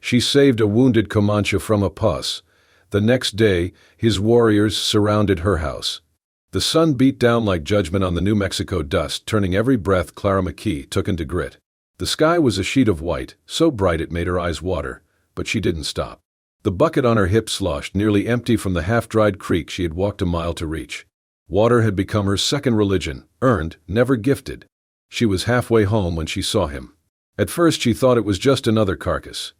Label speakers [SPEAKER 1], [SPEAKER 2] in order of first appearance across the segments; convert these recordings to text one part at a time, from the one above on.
[SPEAKER 1] She saved a wounded Comanche from a Posse. The next day, his warriors surrounded her house. The sun beat down like judgment on the New Mexico dust, turning every breath Clara McKee took into grit. The sky was a sheet of white, so bright it made her eyes water, but she didn't stop. The bucket on her hip sloshed, nearly empty from the half-dried creek she had walked a mile to reach. Water had become her second religion, earned, never gifted. She was halfway home when she saw him. At first she thought it was just another carcass.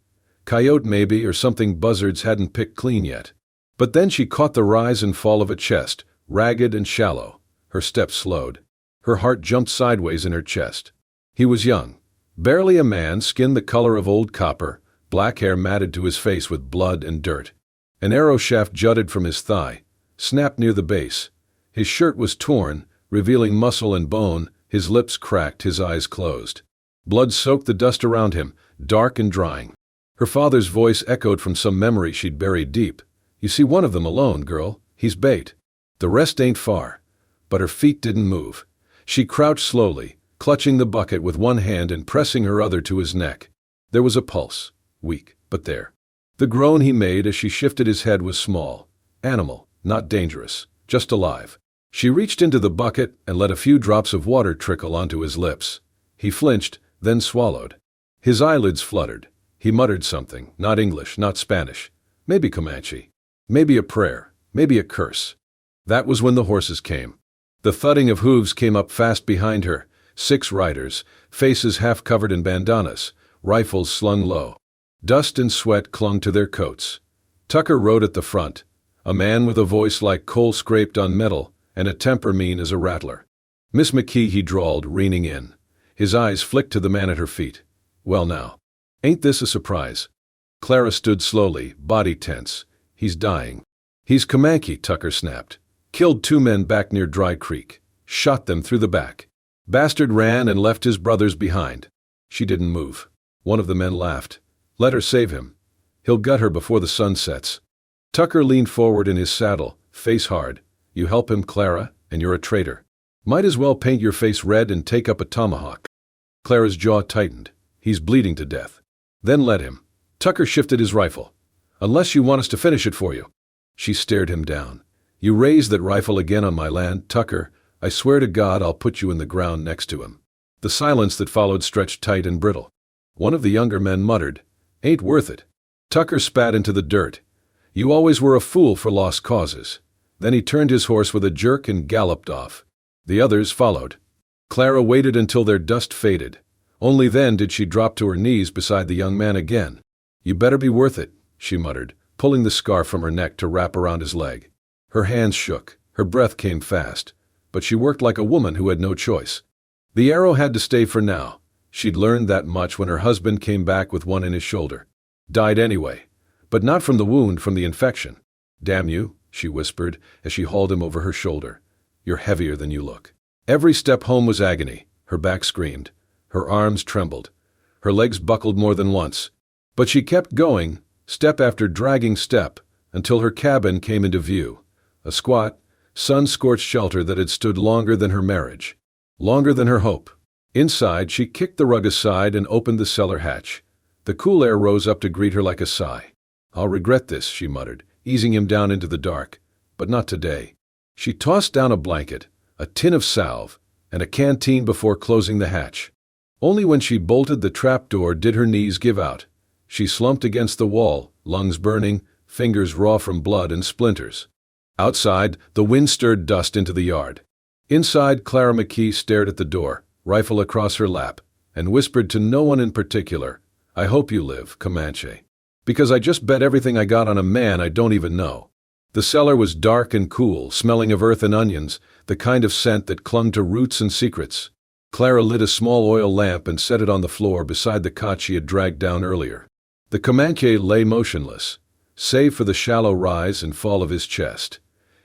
[SPEAKER 1] Coyote maybe, or something buzzards hadn't picked clean yet. But then she caught the rise and fall of a chest, ragged and shallow. Her steps slowed. Her heart jumped sideways in her chest. He was young. Barely a man, skin the color of old copper, black hair matted to his face with blood and dirt. An arrow shaft jutted from his thigh, snapped near the base. His shirt was torn, revealing muscle and bone, his lips cracked, his eyes closed. Blood soaked the dust around him, dark and drying. Her father's voice echoed from some memory she'd buried deep. "You see one of them alone, girl. He's bait. The rest ain't far." But her feet didn't move. She crouched slowly, clutching the bucket with one hand and pressing her other to his neck. There was a pulse, weak, but there. The groan he made as she shifted his head was small. Animal, not dangerous, just alive. She reached into the bucket and let a few drops of water trickle onto his lips. He flinched, then swallowed. His eyelids fluttered. He muttered something, not English, not Spanish. Maybe Comanche. Maybe a prayer. Maybe a curse. That was when the horses came. The thudding of hooves came up fast behind her. 6 riders, faces half covered in bandanas, rifles slung low. Dust and sweat clung to their coats. Tucker rode at the front, a man with a voice like coal scraped on metal and a temper mean as a rattler. "Miss McKee," he drawled, reining in. His eyes flicked to the man at her feet. "Well now, ain't this a surprise?" Clara stood slowly, body tense. "He's dying." "He's Comanche," Tucker snapped. "Killed 2 men back near Dry Creek. Shot them through the back. Bastard ran and left his brothers behind." She didn't move. One of the men laughed. "Let her save him. He'll gut her before the sun sets." Tucker leaned forward in his saddle, face hard. "You help him, Clara, and you're a traitor. Might as well paint your face red and take up a tomahawk." Clara's jaw tightened. "He's bleeding to death." "Then let him." Tucker shifted his rifle. "Unless you want us to finish it for you." She stared him down. "You raise that rifle again on my land, Tucker, I swear to God I'll put you in the ground next to him." The silence that followed stretched tight and brittle. One of the younger men muttered, "Ain't worth it." Tucker spat into the dirt. "You always were a fool for lost causes." Then he turned his horse with a jerk and galloped off. The others followed. Clara waited until their dust faded. Only then did she drop to her knees beside the young man again. "You better be worth it," she muttered, pulling the scarf from her neck to wrap around his leg. Her hands shook, her breath came fast, but she worked like a woman who had no choice. The arrow had to stay for now. She'd learned that much when her husband came back with one in his shoulder. Died anyway, but not from the wound, from the infection. "Damn you," she whispered as she hauled him over her shoulder. "You're heavier than you look." Every step home was agony. Her back screamed. Her arms trembled. Her legs buckled more than once. But she kept going, step after dragging step, until her cabin came into view. A squat, sun-scorched shelter that had stood longer than her marriage. Longer than her hope. Inside, she kicked the rug aside and opened the cellar hatch. The cool air rose up to greet her like a sigh. "I'll regret this," she muttered, easing him down into the dark. "But not today." She tossed down a blanket, a tin of salve, and a canteen before closing the hatch. Only when she bolted the trapdoor did her knees give out. She slumped against the wall, lungs burning, fingers raw from blood and splinters. Outside, the wind stirred dust into the yard. Inside, Clara McKee stared at the door, rifle across her lap, and whispered to no one in particular, "I hope you live, Comanche. Because I just bet everything I got on a man I don't even know." The cellar was dark and cool, smelling of earth and onions, the kind of scent that clung to roots and secrets. Clara lit a small oil lamp and set it on the floor beside the cot she had dragged down earlier. The Comanche lay motionless, save for the shallow rise and fall of his chest.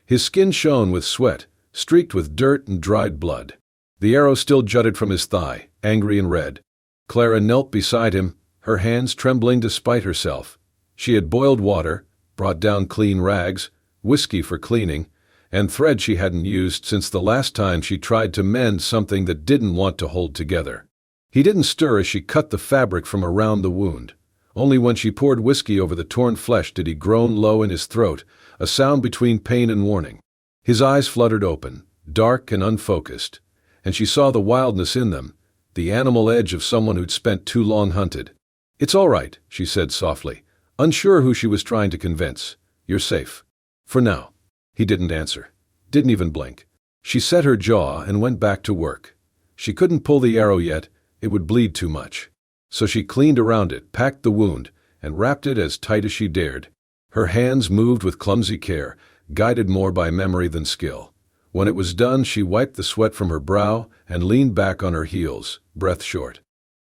[SPEAKER 1] His skin shone with sweat, streaked with dirt and dried blood. The arrow still jutted from his thigh, angry and red. Clara knelt beside him, her hands trembling despite herself. She had boiled water, brought down clean rags, whiskey for cleaning, and thread she hadn't used since the last time she tried to mend something that didn't want to hold together. He didn't stir as she cut the fabric from around the wound. Only when she poured whiskey over the torn flesh did he groan low in his throat, a sound between pain and warning. His eyes fluttered open, dark and unfocused, and she saw the wildness in them, the animal edge of someone who'd spent too long hunted. "It's all right," she said softly, unsure who she was trying to convince. "You're safe. For now." He didn't answer. Didn't even blink. She set her jaw and went back to work. She couldn't pull the arrow yet, it would bleed too much. So she cleaned around it, packed the wound, and wrapped it as tight as she dared. Her hands moved with clumsy care, guided more by memory than skill. When it was done, she wiped the sweat from her brow and leaned back on her heels, breath short.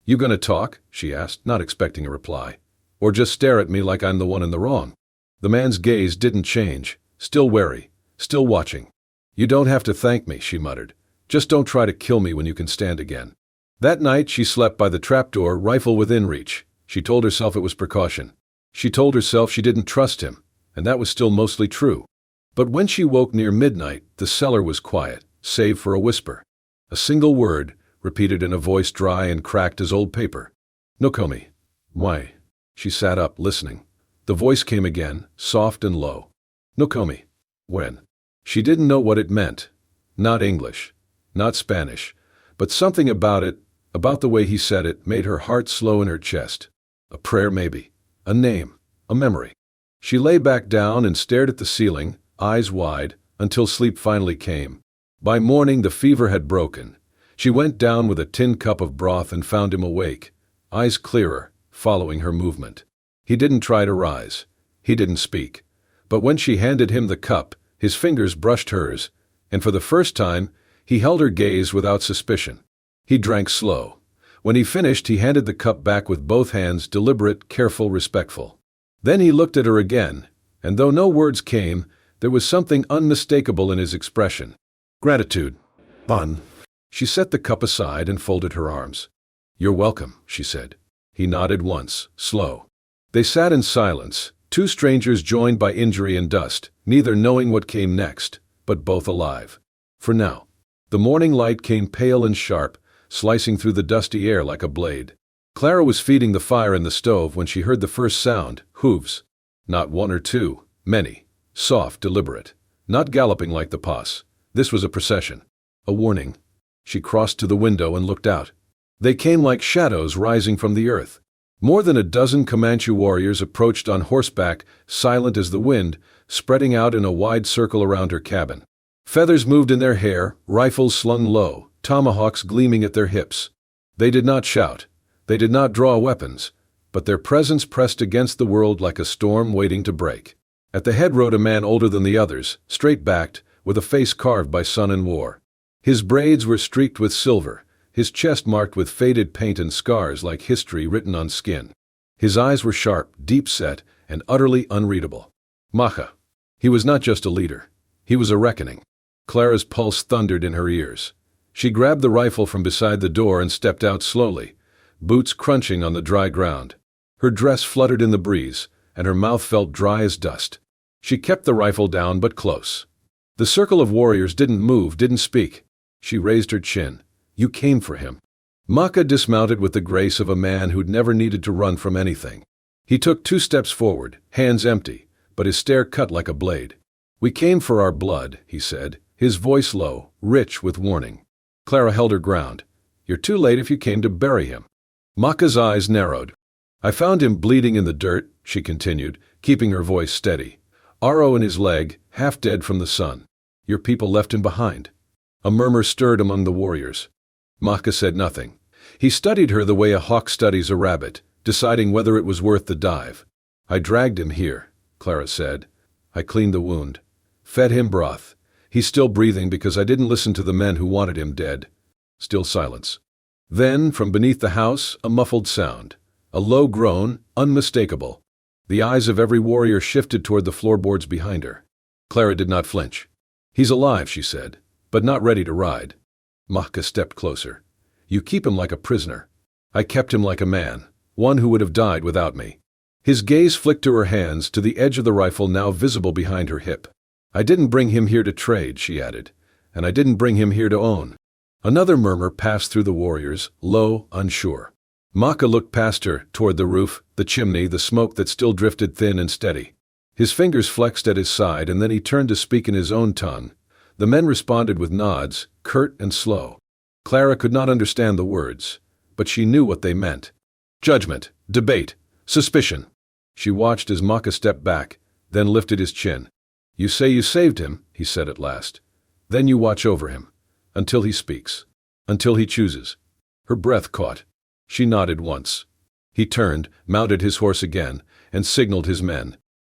[SPEAKER 1] "You gonna talk?" she asked, not expecting a reply. "Or just stare at me like I'm the one in the wrong?" The man's gaze didn't change, still wary, still watching. "You don't have to thank me," she muttered. "Just don't try to kill me when you can stand again." That night she slept by the trapdoor, rifle within reach. She told herself it was precaution. She told herself she didn't trust him, and that was still mostly true. But when she woke near midnight, the cellar was quiet, save for a whisper. A single word, repeated in a voice dry and cracked as old paper. "Nokomi." "Why?" She sat up, listening. The voice came again, soft and low. "Nokomi." "When?" She didn't know what it meant. Not English, not Spanish, but something about it, about the way he said it, made her heart slow in her chest. A prayer maybe, a name, a memory. She lay back down and stared at the ceiling, eyes wide, until sleep finally came. By morning the fever had broken. She went down with a tin cup of broth and found him awake, eyes clearer, following her movement. He didn't try to rise. He didn't speak. But when she handed him the cup, his fingers brushed hers, and for the first time, he held her gaze without suspicion. He drank slow. When he finished, he handed the cup back with both hands, deliberate, careful, respectful. Then he looked at her again, and though no words came, there was something unmistakable in his expression. Gratitude. "Bon." She set the cup aside and folded her arms. "You're welcome," she said. He nodded once, slow. They sat in silence, two strangers joined by injury and dust, neither knowing what came next, but both alive. For now. The morning light came pale and sharp, slicing through the dusty air like a blade. Clara was feeding the fire in the stove when she heard the first sound, hooves. Not one or two, many. Soft, deliberate. Not galloping like the Posse. This was a procession. A warning. She crossed to the window and looked out. They came like shadows rising from the earth. More than a dozen Comanche warriors approached on horseback, silent as the wind, spreading out in a wide circle around her cabin. Feathers moved in their hair, rifles slung low, tomahawks gleaming at their hips. They did not shout. They did not draw weapons, but their presence pressed against the world like a storm waiting to break. At the head rode a man older than the others, straight-backed, with a face carved by sun and war. His braids were streaked with silver, his chest marked with faded paint and scars like history written on skin. His eyes were sharp, deep-set, and utterly unreadable. Maka. He was not just a leader. He was a reckoning. Clara's pulse thundered in her ears. She grabbed the rifle from beside the door and stepped out slowly, boots crunching on the dry ground. Her dress fluttered in the breeze, and her mouth felt dry as dust. She kept the rifle down but close. The circle of warriors didn't move, didn't speak. She raised her chin. "You came for him." Maka dismounted with the grace of a man who'd never needed to run from anything. He took 2 steps forward, hands empty, but his stare cut like a blade. "We came for our blood," he said, his voice low, rich with warning. Clara held her ground. "You're too late if you came to bury him." Maka's eyes narrowed. "I found him bleeding in the dirt," she continued, keeping her voice steady. "Arrow in his leg, half dead from the sun. Your people left him behind." A murmur stirred among the warriors. Maka said nothing. He studied her the way a hawk studies a rabbit, deciding whether it was worth the dive. "I dragged him here," Clara said. "I cleaned the wound. Fed him broth. He's still breathing because I didn't listen to the men who wanted him dead." Still silence. Then, from beneath the house, a muffled sound. A low groan, unmistakable. The eyes of every warrior shifted toward the floorboards behind her. Clara did not flinch. "He's alive," she said, "but not ready to ride." Maka stepped closer. "You keep him like a prisoner. I kept him like a man, one who would have died without me." His gaze flicked to her hands, to the edge of the rifle now visible behind her hip. "I didn't bring him here to trade," she added, "and I didn't bring him here to own." Another murmur passed through the warriors, low, unsure. Maka looked past her, toward the roof, the chimney, the smoke that still drifted thin and steady. His fingers flexed at his side, and then he turned to speak in his own tongue. The men responded with nods, curt and slow. Clara could not understand the words, but she knew what they meant. Judgment, debate, suspicion. She watched as Maka stepped back, then lifted his chin. "You say you saved him," he said at last. "Then you watch over him. Until he speaks. Until he chooses." Her breath caught. She nodded once. He turned, mounted his horse again, and signaled his men.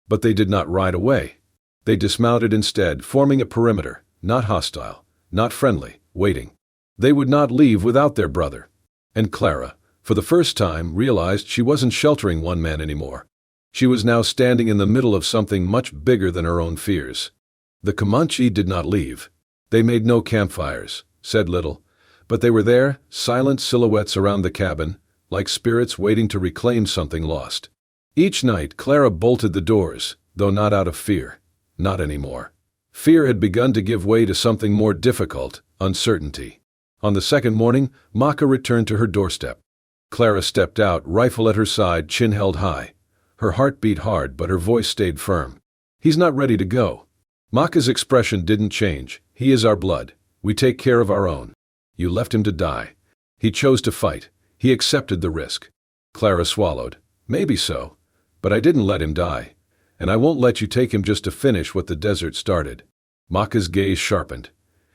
[SPEAKER 1] But they did not ride away. They dismounted instead, forming a perimeter, not hostile, not friendly, waiting. They would not leave without their brother. And Clara, for the first time, realized she wasn't sheltering one man anymore. She was now standing in the middle of something much bigger than her own fears. The Comanche did not leave. They made no campfires, said little, but they were there, silent silhouettes around the cabin, like spirits waiting to reclaim something lost. Each night Clara bolted the doors, though not out of fear. Not anymore. Fear had begun to give way to something more difficult, uncertainty. On the second morning, Maka returned to her doorstep. Clara stepped out, rifle at her side, chin held high. Her heart beat hard, but her voice stayed firm. "He's not ready to go." Maka's expression didn't change. "He is our blood. We take care of our own. You left him to die. He chose to fight. He accepted the risk." Clara swallowed. "Maybe so. But I didn't let him die. And I won't let you take him just to finish what the desert started." Maka's gaze sharpened.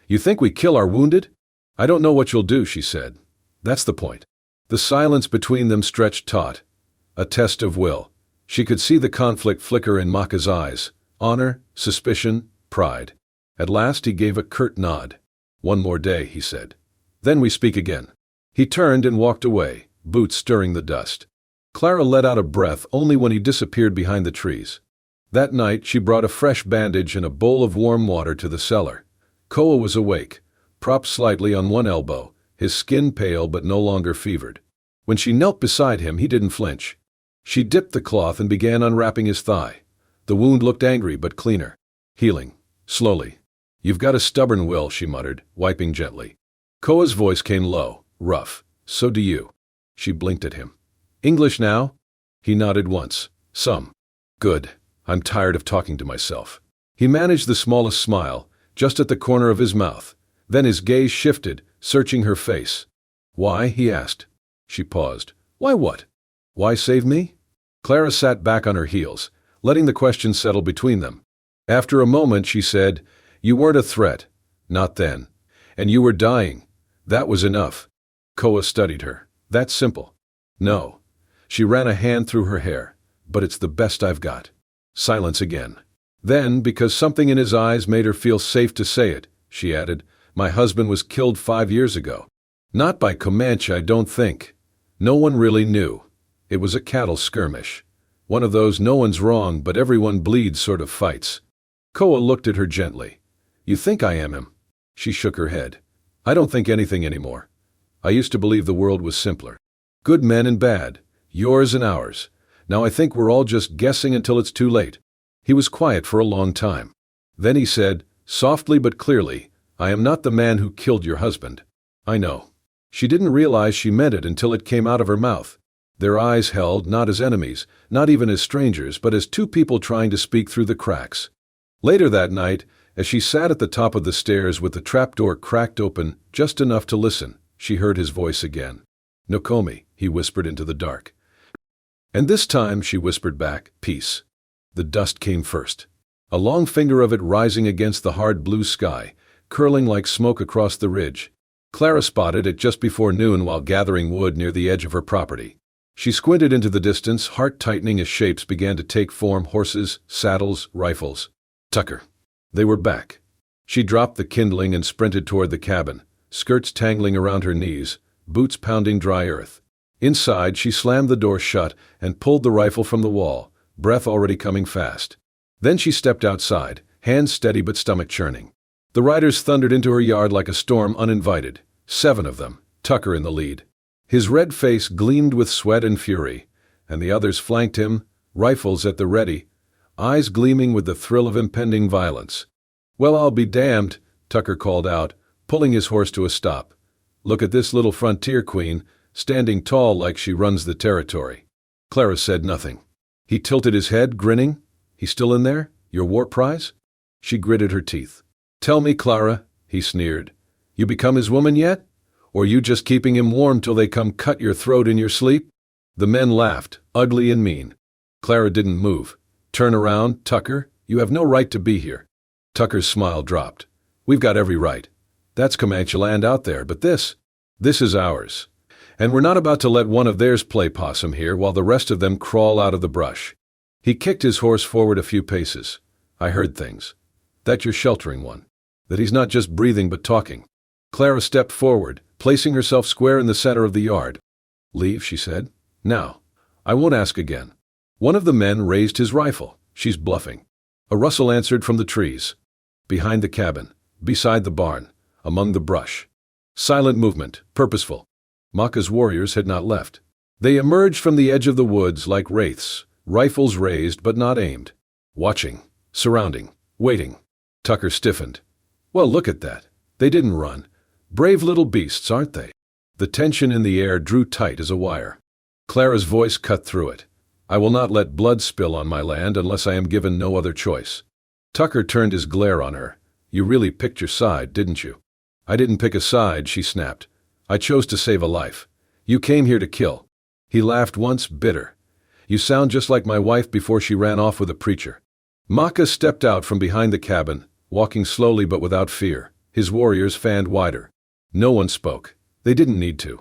[SPEAKER 1] "You think we kill our wounded?" "I don't know what you'll do," she said. "That's the point." The silence between them stretched taut. A test of will. She could see the conflict flicker in Maka's eyes. Honor, suspicion, pride. At last he gave a curt nod. "One more day," he said. "Then we speak again." He turned and walked away, boots stirring the dust. Clara let out a breath only when he disappeared behind the trees. That night she brought a fresh bandage and a bowl of warm water to the cellar. Koa was awake, propped slightly on one elbow, his skin pale but no longer fevered. When she knelt beside him, he didn't flinch. She dipped the cloth and began unwrapping his thigh. The wound looked angry but cleaner. "Healing. Slowly. You've got a stubborn will," she muttered, wiping gently. Koa's voice came low, rough. "So do you." She blinked at him. "English now?" He nodded once. "Some." "Good. I'm tired of talking to myself." He managed the smallest smile, just at the corner of his mouth. Then his gaze shifted, searching her face. "Why?" he asked. She paused. "Why what?" "Why save me?" Clara sat back on her heels, letting the question settle between them. After a moment she said, "You weren't a threat. Not then. And you were dying. That was enough." Koa studied her. "That's simple." "No." She ran a hand through her hair. "But it's the best I've got." Silence again. Then, because something in his eyes made her feel safe to say it, she added, "My husband was killed 5 years ago. Not by Comanche, I don't think. No one really knew. It was a cattle skirmish. One of those no one's wrong but everyone bleeds sort of fights." Koa looked at her gently. "You think I am him?" She shook her head. "I don't think anything anymore. I used to believe the world was simpler. Good men and bad, yours and ours. Now I think we're all just guessing until it's too late." He was quiet for a long time. Then he said, softly but clearly, "I am not the man who killed your husband." "I know." She didn't realize she meant it until it came out of her mouth. Their eyes held, not as enemies, not even as strangers, but as two people trying to speak through the cracks. Later that night, as she sat at the top of the stairs with the trapdoor cracked open just enough to listen, she heard his voice again. "Nokomi," he whispered into the dark. And this time, she whispered back, "Peace." The dust came first. A long finger of it rising against the hard blue sky, curling like smoke across the ridge. Clara spotted it just before noon while gathering wood near the edge of her property. She squinted into the distance, heart tightening as shapes began to take form: horses, saddles, rifles. Tucker. They were back. She dropped the kindling and sprinted toward the cabin, skirts tangling around her knees, boots pounding dry earth. Inside, she slammed the door shut and pulled the rifle from the wall, breath already coming fast. Then she stepped outside, hands steady but stomach churning. The riders thundered into her yard like a storm uninvited, 7 of them, Tucker in the lead. His red face gleamed with sweat and fury, and the others flanked him, rifles at the ready, eyes gleaming with the thrill of impending violence. "Well, I'll be damned," Tucker called out, pulling his horse to a stop. "Look at this little frontier queen. standing tall like she runs the territory. Clara said nothing. He tilted his head, grinning. "He's still in there? Your war prize?" She gritted her teeth. "Tell me, Clara," he sneered. "You become his woman yet? Or you just keeping him warm till they come cut your throat in your sleep?" The men laughed, ugly and mean. Clara didn't move. "Turn around, Tucker. You have no right to be here." Tucker's smile dropped. "We've got every right. That's Comanche land out there, but this is ours. And we're not about to let one of theirs play possum here while the rest of them crawl out of the brush." He kicked his horse forward a few paces. "I heard things. That you're sheltering one. That he's not just breathing but talking." Clara stepped forward, placing herself square in the center of the yard. "Leave," she said. "Now. I won't ask again." One of the men raised his rifle. "She's bluffing." A rustle answered from the trees. Behind the cabin, beside the barn, among the brush. Silent movement, purposeful. Maka's warriors had not left. They emerged from the edge of the woods like wraiths, rifles raised but not aimed. Watching, surrounding, waiting. Tucker stiffened. "Well, look at that. They didn't run. Brave little beasts, aren't they?" The tension in the air drew tight as a wire. Clara's voice cut through it. "I will not let blood spill on my land unless I am given no other choice." Tucker turned his glare on her. "You really picked your side, didn't you?" "I didn't pick a side," she snapped. "I chose to save a life. You came here to kill." He laughed once, bitter. "You sound just like my wife before she ran off with a preacher." Maka stepped out from behind the cabin, walking slowly but without fear. His warriors fanned wider. No one spoke. They didn't need to.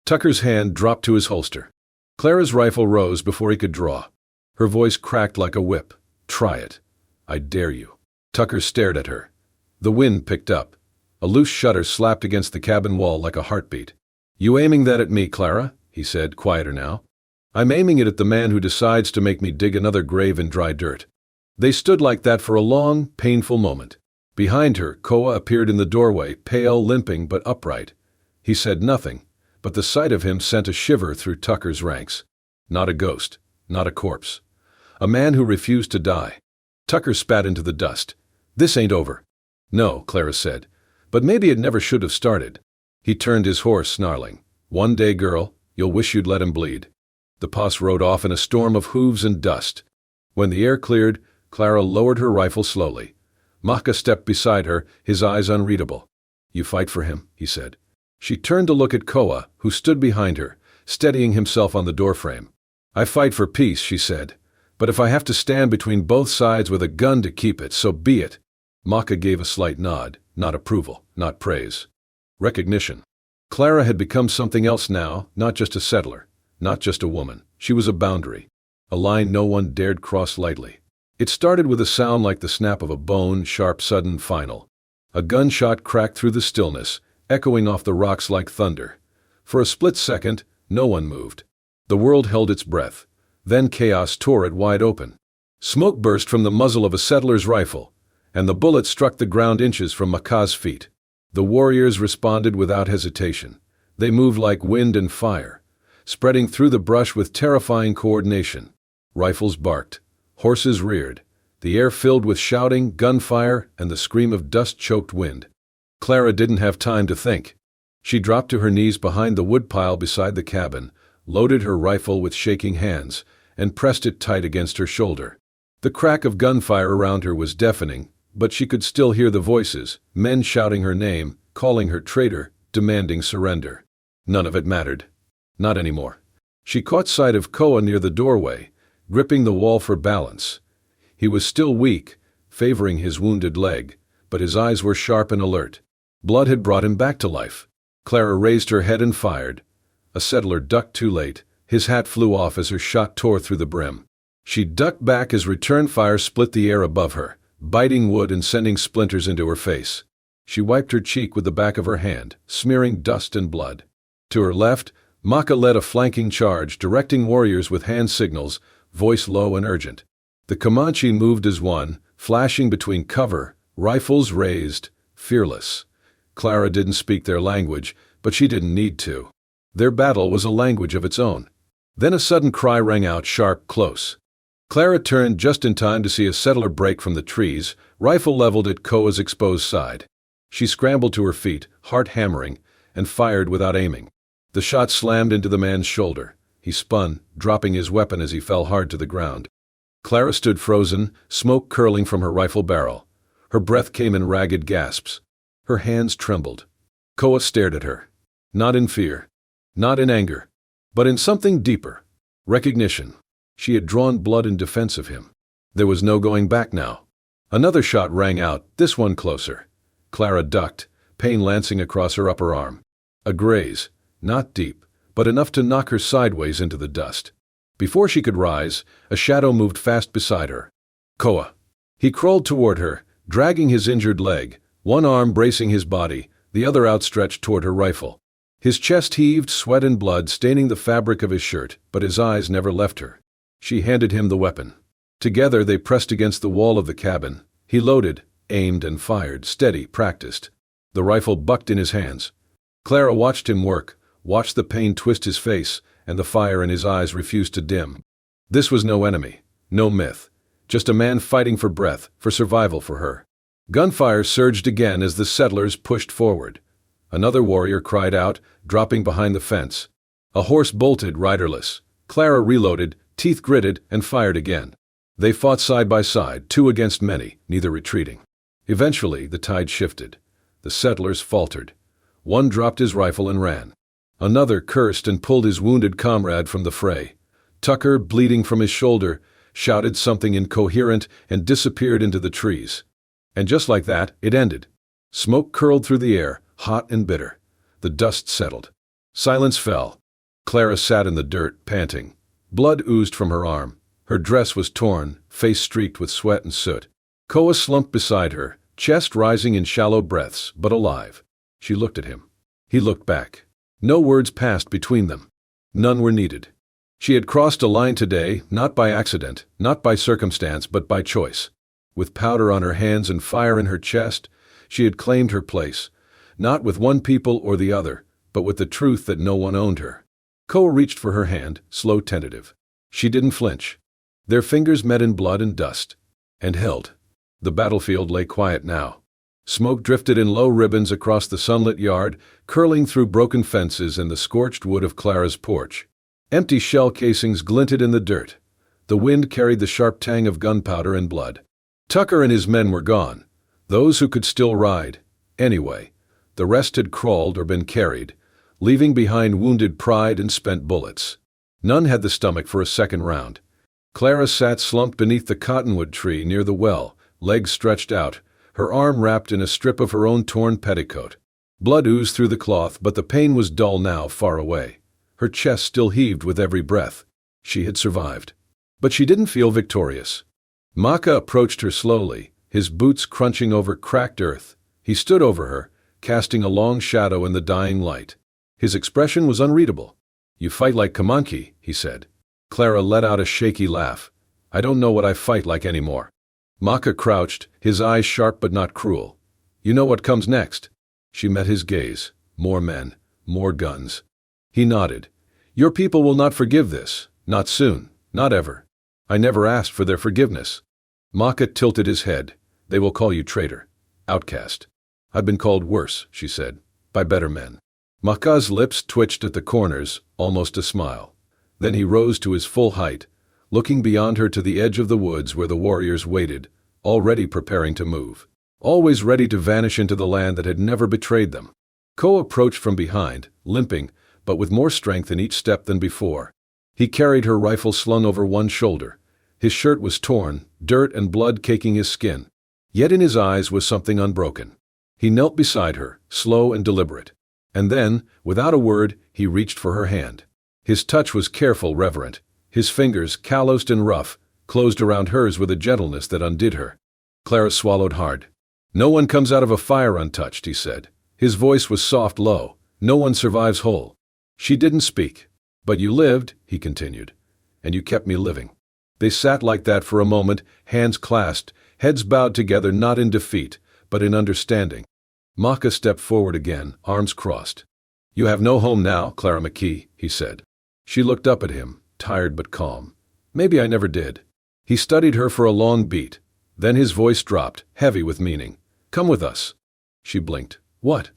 [SPEAKER 1] Tucker's hand dropped to his holster. Clara's rifle rose before he could draw. Her voice cracked like a whip. "Try it. I dare you." Tucker stared at her. The wind picked up. A loose shutter slapped against the cabin wall like a heartbeat. "You aiming that at me, Clara?" he said, quieter now. "I'm aiming it at the man who decides to make me dig another grave in dry dirt." They stood like that for a long, painful moment. Behind her, Koa appeared in the doorway, pale, limping, but upright. He said nothing, but the sight of him sent a shiver through Tucker's ranks. Not a ghost, not a corpse. A man who refused to die. Tucker spat into the dust. "This ain't over." "No," Clara said, "but maybe it never should have started." He turned his horse, snarling. "One day, girl, you'll wish you'd let him bleed." The Posse rode off in a storm of hooves and dust. When the air cleared, Clara lowered her rifle slowly. Maka stepped beside her, his eyes unreadable. "You fight for him," he said. She turned to look at Koa, who stood behind her, steadying himself on the doorframe. "I fight for peace," she said. "But if I have to stand between both sides with a gun to keep it, so be it." Maka gave a slight nod, not approval, not praise. Recognition. Clara had become something else now, not just a settler, not just a woman. She was a boundary, a line no one dared cross lightly. It started with a sound like the snap of a bone, sharp, sudden, final. A gunshot cracked through the stillness, echoing off the rocks like thunder. For a split second, no one moved. The world held its breath. Then chaos tore it wide open. Smoke burst from the muzzle of a settler's rifle, and the bullet struck the ground inches from Maka's feet. The warriors responded without hesitation. They moved like wind and fire, spreading through the brush with terrifying coordination. Rifles barked. Horses reared. The air filled with shouting, gunfire, and the scream of dust-choked wind. Clara didn't have time to think. She dropped to her knees behind the woodpile beside the cabin, loaded her rifle with shaking hands, and pressed it tight against her shoulder. The crack of gunfire around her was deafening, but she could still hear the voices, men shouting her name, calling her traitor, demanding surrender. None of it mattered. Not anymore. She caught sight of Koa near the doorway, gripping the wall for balance. He was still weak, favoring his wounded leg, but his eyes were sharp and alert. Blood had brought him back to life. Clara raised her head and fired. A settler ducked too late. His hat flew off as her shot tore through the brim. She ducked back as return fire split the air above her, biting wood and sending splinters into her face. She wiped her cheek with the back of her hand, smearing dust and blood. To her left, Maka led a flanking charge, directing warriors with hand signals, voice low and urgent. The Comanche moved as one, flashing between cover, rifles raised, fearless. Clara didn't speak their language, but she didn't need to. Their battle was a language of its own. Then a sudden cry rang out sharp, close. Clara turned just in time to see a settler break from the trees, rifle leveled at Koa's exposed side. She scrambled to her feet, heart hammering, and fired without aiming. The shot slammed into the man's shoulder. He spun, dropping his weapon as he fell hard to the ground. Clara stood frozen, smoke curling from her rifle barrel. Her breath came in ragged gasps. Her hands trembled. Koa stared at her. Not in fear. Not in anger. But in something deeper. Recognition. She had drawn blood in defense of him. There was no going back now. Another shot rang out, this one closer. Clara ducked, pain lancing across her upper arm. A graze. Not deep, but enough to knock her sideways into the dust. Before she could rise, a shadow moved fast beside her. Koa. He crawled toward her, dragging his injured leg, one arm bracing his body, the other outstretched toward her rifle. His chest heaved, sweat and blood staining the fabric of his shirt, but his eyes never left her. She handed him the weapon. Together they pressed against the wall of the cabin. He loaded, aimed and fired, steady, practiced. The rifle bucked in his hands. Clara watched him work, watched the pain twist his face, and the fire in his eyes refused to dim. This was no enemy, no myth, just a man fighting for breath, for survival for her. Gunfire surged again as the settlers pushed forward. Another warrior cried out, dropping behind the fence. A horse bolted, riderless. Clara reloaded, teeth gritted, and fired again. They fought side by side, two against many, neither retreating. Eventually, the tide shifted. The settlers faltered. One dropped his rifle and ran. Another cursed and pulled his wounded comrade from the fray. Tucker, bleeding from his shoulder, shouted something incoherent and disappeared into the trees. And just like that, it ended. Smoke curled through the air, hot and bitter. The dust settled. Silence fell. Clara sat in the dirt, panting. Blood oozed from her arm. Her dress was torn, face streaked with sweat and soot. Koa slumped beside her, chest rising in shallow breaths, but alive. She looked at him. He looked back. No words passed between them. None were needed. She had crossed a line today, not by accident, not by circumstance, but by choice. With powder on her hands and fire in her chest, she had claimed her place, not with one people or the other, but with the truth that no one owned her. Koa reached for her hand, slow, tentative. She didn't flinch. Their fingers met in blood and dust, and held. The battlefield lay quiet now. Smoke drifted in low ribbons across the sunlit yard, curling through broken fences and the scorched wood of Clara's porch. Empty shell casings glinted in the dirt. The wind carried the sharp tang of gunpowder and blood. Tucker and his men were gone. Those who could still ride. Anyway, the rest had crawled or been carried, leaving behind wounded pride and spent bullets. None had the stomach for a second round. Clara sat slumped beneath the cottonwood tree near the well, legs stretched out, her arm wrapped in a strip of her own torn petticoat. Blood oozed through the cloth, but the pain was dull now, far away. Her chest still heaved with every breath. She had survived. But she didn't feel victorious. Maka approached her slowly, his boots crunching over cracked earth. He stood over her, casting a long shadow in the dying light. His expression was unreadable. "You fight like Comanche," he said. Clara let out a shaky laugh. "I don't know what I fight like anymore." Maka crouched, his eyes sharp but not cruel. "You know what comes next?" She met his gaze. More men, more guns. He nodded. "Your people will not forgive this. Not soon. Not ever. I never asked for their forgiveness." Maka tilted his head. "They will call you traitor. Outcast." "I've been called worse," she said. "By better men." Maka's lips twitched at the corners, almost a smile. Then he rose to his full height, looking beyond her to the edge of the woods where the warriors waited, already preparing to move. Always ready to vanish into the land that had never betrayed them. Koa approached from behind, limping, but with more strength in each step than before. He carried her rifle slung over one shoulder. His shirt was torn, dirt and blood caking his skin. Yet in his eyes was something unbroken. He knelt beside her, slow and deliberate. And then, without a word, he reached for her hand. His touch was careful, reverent. His fingers, calloused and rough, closed around hers with a gentleness that undid her. Clara swallowed hard. "No one comes out of a fire untouched," he said. His voice was soft, low. "No one survives whole." She didn't speak. "But you lived," he continued. "And you kept me living." They sat like that for a moment, hands clasped, heads bowed together, not in defeat, but in understanding. Maka stepped forward again, arms crossed. "You have no home now, Clara McKee," he said. She looked up at him, tired but calm. "Maybe I never did." He studied her for a long beat. Then his voice dropped, heavy with meaning. "Come with us." She blinked. "What?"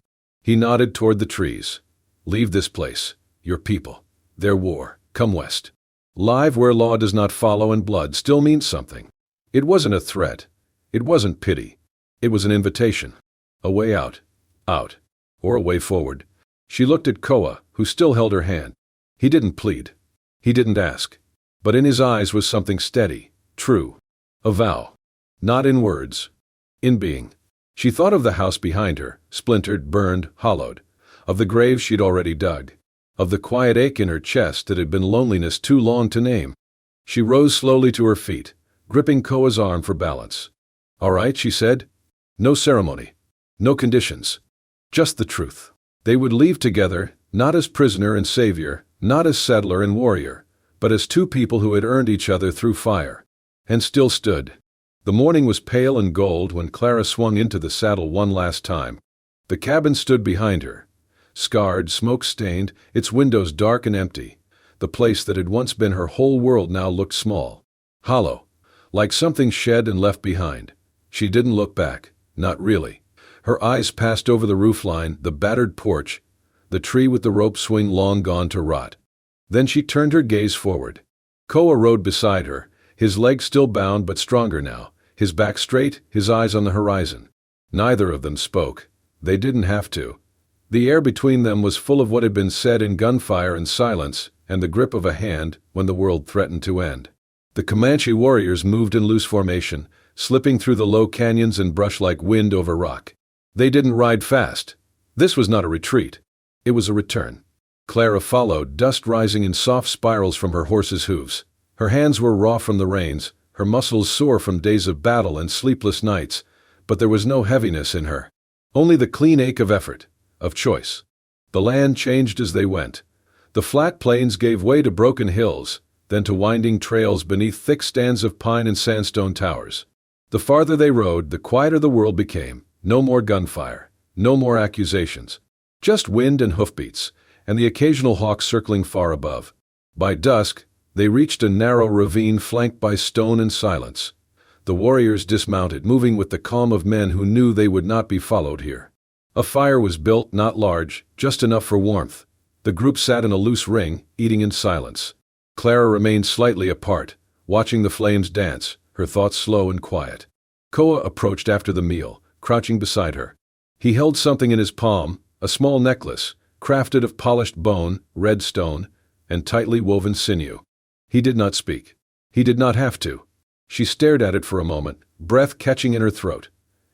[SPEAKER 1] He nodded toward the trees. "Leave this place. your people, their war, come west. Live where law does not follow and blood still means something. It wasn't a threat. It wasn't pity. It was an invitation. A way out. Out. Or a way forward. She looked at Koa, who still held her hand. He didn't plead. He didn't ask. But in his eyes was something steady, true. A vow. Not in words. In being. She thought of the house behind her, splintered, burned, hollowed. Of the grave she'd already dug. Of the quiet ache in her chest that had been loneliness too long to name. She rose slowly to her feet, gripping Koa's arm for balance. "All right," she said. "No ceremony. No conditions. Just the truth." They would leave together, not as prisoner and savior, not as settler and warrior, but as two people who had earned each other through fire. And still stood. The morning was pale and gold when Clara swung into the saddle one last time. The cabin stood behind her. Scarred, smoke-stained, its windows dark and empty. The place that had once been her whole world now looked small. Hollow. Like something shed and left behind. She didn't look back. Not really. Her eyes passed over the roofline, the battered porch, the tree with the rope swing long gone to rot. Then she turned her gaze forward. Koa rode beside her, his legs still bound but stronger now, his back straight, his eyes on the horizon. Neither of them spoke. They didn't have to. The air between them was full of what had been said in gunfire and silence, and the grip of a hand when the world threatened to end. The Comanche warriors moved in loose formation, slipping through the low canyons and brush like wind over rock. They didn't ride fast. This was not a retreat. It was a return. Clara followed, dust rising in soft spirals from her horse's hooves. Her hands were raw from the reins, her muscles sore from days of battle and sleepless nights, but there was no heaviness in her. Only the clean ache of effort, of choice. The land changed as they went. The flat plains gave way to broken hills, then to winding trails beneath thick stands of pine and sandstone towers. The farther they rode, the quieter the world became. No more gunfire, no more accusations. Just wind and hoofbeats, and the occasional hawk circling far above. By dusk, they reached a narrow ravine flanked by stone and silence. The warriors dismounted, moving with the calm of men who knew they would not be followed here. A fire was built, not large, just enough for warmth. The group sat in a loose ring, eating in silence. Clara remained slightly apart, watching the flames dance, her thoughts slow and quiet. Koa approached after the meal, crouching beside her. He held something in his palm, a small necklace, crafted of polished bone, red stone, and tightly woven sinew. He did not speak. He did not have to. She stared at it for a moment, breath catching in her throat.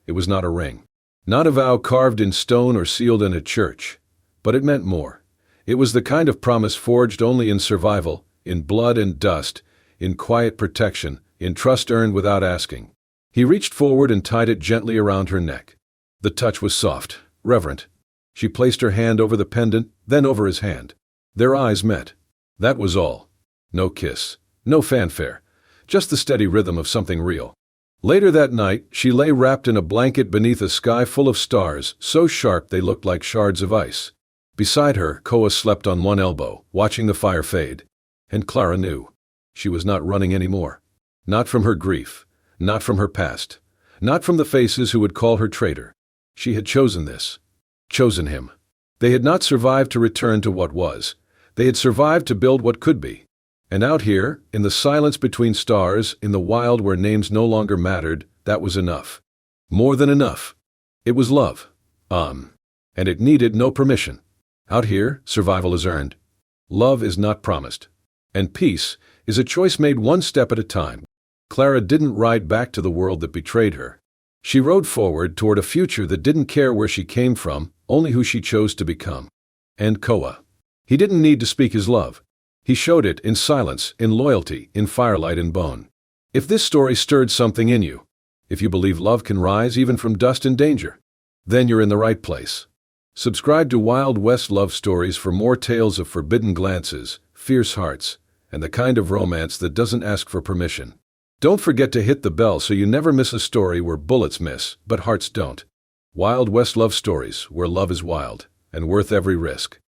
[SPEAKER 1] It was not a ring. Not a vow carved in stone or sealed in a church. But it meant more. It was the kind of promise forged only in survival, in blood and dust, in quiet protection, in trust earned without asking. He reached forward and tied it gently around her neck. The touch was soft, reverent. She placed her hand over the pendant, then over his hand. Their eyes met. That was all. No kiss, no fanfare, just the steady rhythm of something real. Later that night, she lay wrapped in a blanket beneath a sky full of stars, so sharp they looked like shards of ice. Beside her, Koa slept on one elbow, watching the fire fade. And Clara knew. She was not running anymore. Not from her grief. Not from her past. Not from the faces who would call her traitor. She had chosen this. Chosen him. They had not survived to return to what was. They had survived to build what could be. And out here, in the silence between stars, in the wild where names no longer mattered, that was enough. More than enough. It was love. And it needed no permission. Out here, survival is earned. Love is not promised. And peace is a choice made one step at a time. Clara didn't ride back to the world that betrayed her. She rode forward toward a future that didn't care where she came from, only who she chose to become. And Koa. He didn't need to speak his love. He showed it in silence, in loyalty, in firelight and bone. If this story stirred something in you, if you believe love can rise even from dust and danger, then you're in the right place. Subscribe to Wild West Love Stories for more tales of forbidden glances, fierce hearts, and the kind of romance that doesn't ask for permission. Don't forget to hit the bell so you never miss a story where bullets miss, but hearts don't. Wild West Love Stories, where love is wild and worth every risk.